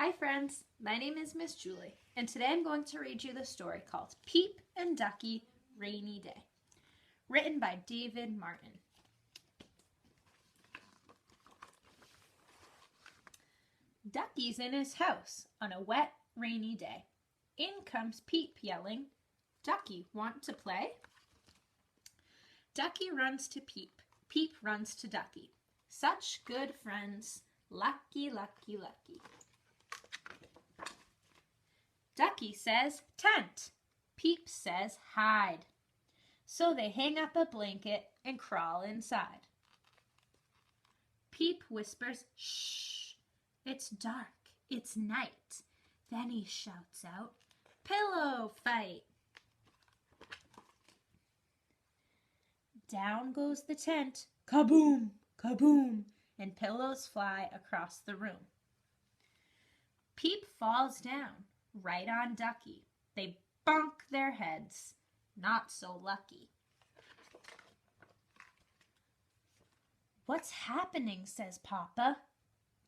Hi friends, my name is Miss Julie, and today I'm going to read you the story called Peep and Ducky, Rainy Day, written by David Martin. Ducky's in his house on a wet, rainy day. In comes Peep yelling, "Ducky, want to play?" Ducky runs to Peep. Peep runs to Ducky. Such good friends. Lucky, lucky, lucky. Ducky says, "Tent." Peep says, "Hide." So they hang up a blanket and crawl inside. Peep whispers, "Shh, it's dark, it's night." Then he shouts out, "Pillow fight." Down goes the tent, kaboom, kaboom, and pillows fly across the room. Peep falls down, right on Ducky. They bonk their heads. Not so lucky. "What's happening?" says Papa.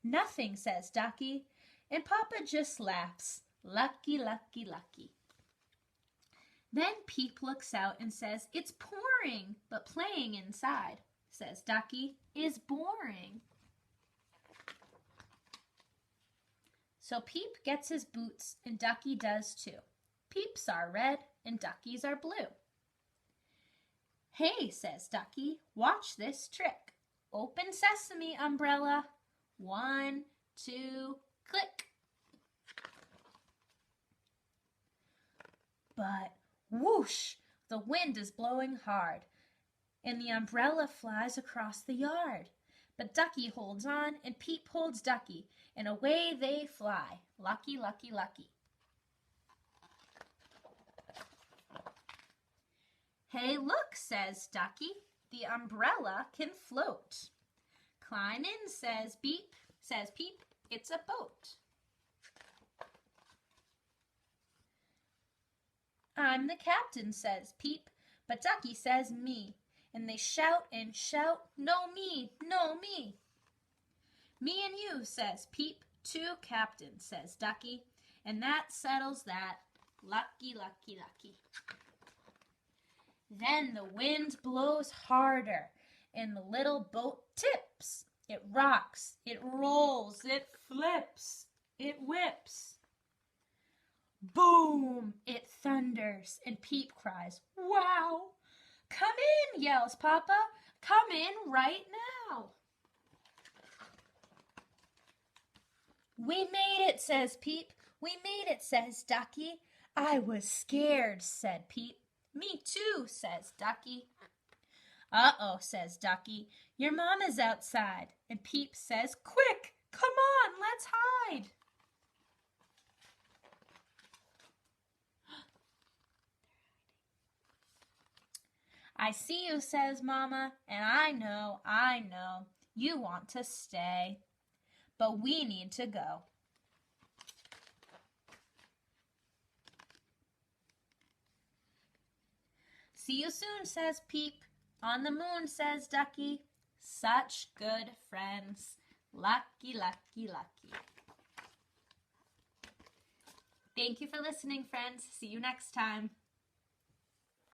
"Nothing," says Ducky, and Papa just laughs. Lucky, lucky, lucky. Then Peep looks out and says, "It's pouring, but playing inside," says Ducky, "is boring." So Peep gets his boots, and Ducky does too. Peep's are red, and Ducky's are blue. "Hey," says Ducky, "watch this trick. Open sesame, umbrella. 1, 2, click." But whoosh, the wind is blowing hard, and the umbrella flies across the yard. But Ducky holds on, and Peep holds Ducky, and away they fly. Lucky, lucky, lucky. "Hey, look," says Ducky, "the umbrella can float." "Climb in," says Peep, "it's a boat." "I'm the captain," says Peep, but Ducky says me, and they shout and shout, "No me, no me." "Me and you," says Peep, "two captains," says Ducky, and that settles that. Lucky, lucky, lucky. Then the wind blows harder, and the little boat tips. It rocks, it rolls, it flips, it whips. Boom! It thunders, and Peep cries, "Wow!" "Come in," yells Papa. "Come in right now." "We made it," says Peep. "We made it," says Ducky. "I was scared," said Peep. "Me too," says Ducky. "Uh-oh," says Ducky. "Your mama's outside." And Peep says, "Quick, come on, let's hide." "I see you," says Mama, "and I know, you want to stay. But we need to go." "See you soon," says Peep. "On the moon," says Ducky. Such good friends. Lucky, lucky, lucky. Thank you for listening, friends. See you next time.